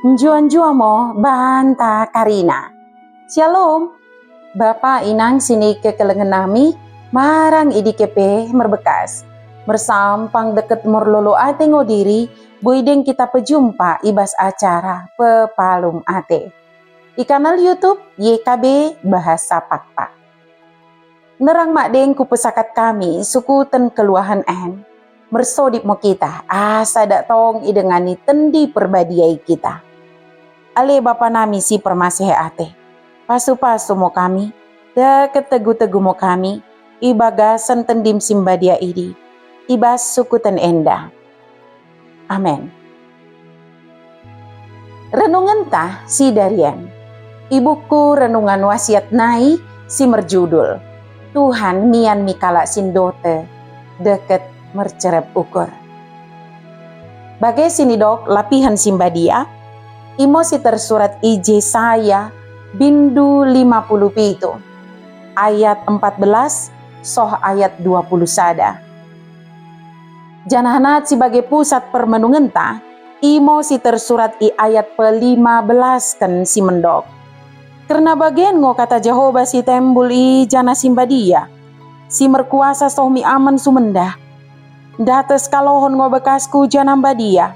Njuan-njuan mo banta Karina. Shalom. Bapa inang sini ke kelengan nami, marang idi kepe merbekas. Bersampang deket morlolo ate ngodiri, buideng kita pejumpa ibas acara pepalum ate. Di kanal YouTube YKB Bahasa Pakpak. Nerang makdeng ku pesakat kami suku ten keluahan en. Mersodip mo kita, asa dak tong idengani tendi perbadiai kita. Ale bapa nami si permasehe ate. Pasu-pasu mo kami, deket tegu-tegu mo kami, ibagasan tendim simbadia idi, ibas suku ten enda. Amen. Renungan tah si Darian. Ibuku renungan wasiat nai si merjudul, Tuhan mian mikala sindote, deket mercerep ukur. Bagai sinidok lapihan simbadia, imo si tersurat ije saya bindu 57 ayat 14 soh ayat 20 sada. Janahanat sebagai pusat permenungan ta, imo si tersurat i ayat pe-15 kan si mendok. Karena bagian ngo kata Jehovah si tembul i jana simbadia, si merkuasa soh mi aman sumendah, dates kalohon ngo bekasku janam badia.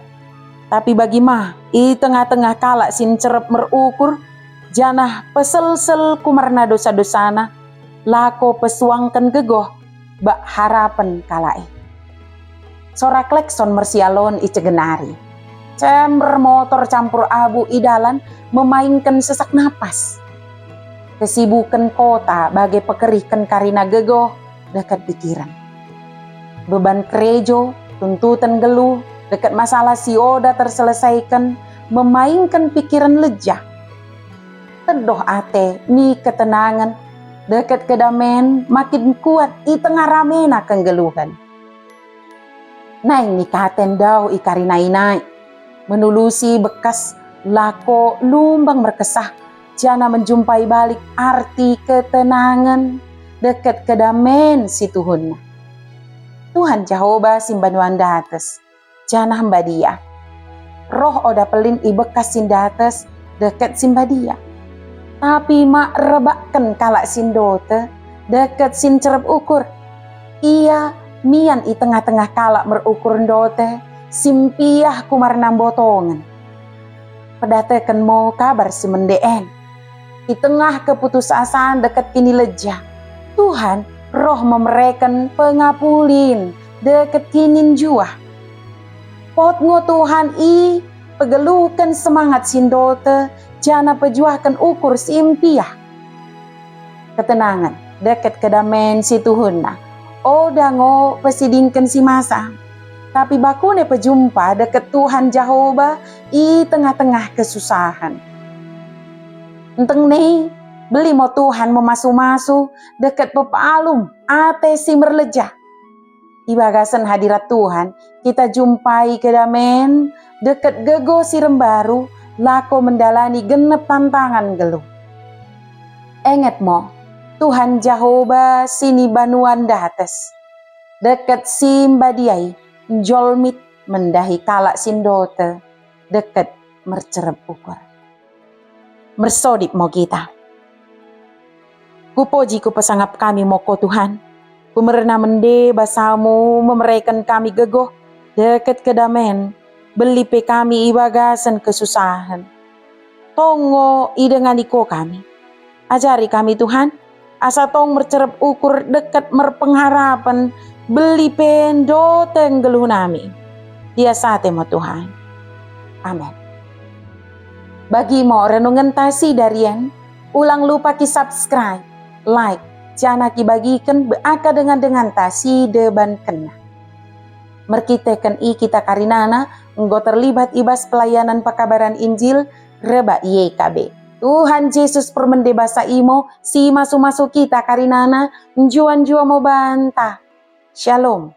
Tapi bagi mah, i tengah-tengah kalak sin cerep merukur, janah pesel-sel kumarna dosa-dosana, lako pesuangkan gegoh, bak harapan kalai. Sorak klekson mersialon i cegenari. Cember motor campur abu idalan memainkan sesak napas. Kesibukan kota bagai pekerihkan karina gegoh dekat pikiran. Beban kerejo, tuntutan geluh, dekat masalah si oda terselesaikan, memainkan pikiran lejah. Tedoh ate, ni ketenangan, dekat kedamaian, makin kuat i tengah ramena kenggeluhan. Nai ni katen dau i karinainai, menulusi bekas lako lumbang merkesah, jana menjumpai balik arti ketenangan, dekat kedamaian si Tuhunna. Tuhan Jehovah simbanuan dates, jana hambadia. Roh oda pelin i bekas sindates deket simbadia. Tapi mak rebakkan kalak sindote deket sin cerep ukur. Ia mian i tengah-tengah kalak merukur ndote simpiah kumarnam botongan. Pedatekan mo kabar si mendeen. I tengah keputusasaan deket kini lejah. Tuhan roh memereken pengapulin deket kinin juah. Potngo Tuhan i pegelukan semangat sindote jana pejuahkan ukur si impiah. Ketenangan deket kedamaian si Tuhunna. Oda ngo pesidingkan si masa. Tapi bakune pejumpa deket Tuhan Jehovah i tengah-tengah kesusahan. Enteng nih beli mo Tuhan memasu-masu deket pepalum ate si merlejah. Di bagasan hadirat Tuhan, kita jumpai kedamaian deket gego si rembaru, lako mendalani genep tantangan geluh. Enget mo, Tuhan Jehovah sini banuan dates. Deket simbadiai, jolmit mendahi kalak sindote, deket mercerep ukur. Mersodip mo kita. Kupoji ku pesangap kami moko Tuhan. Kumerna mende basamu memeraikan kami gegoh deket kedamaian, belipe kami ibagasan kesusahan. Tongo idenganiko kami. Ajari kami Tuhan, asa tong mercerep ukur dekat merpengharapan belipe ndo tenggeluh nami. Dia sate mo Tuhan. Amin. Bagi mo renungan tasi Darian, ulang lupa ki subscribe, like, jana ki bagikan beaka dengan tasi deban kena. Merkitekan i kita karinana, enggo terlibat ibas pelayanan pekabaran Injil, reba YKB. Tuhan Yesus permende basa imo, si masu-masu kita karinana, njuan-jua mo banta. Shalom.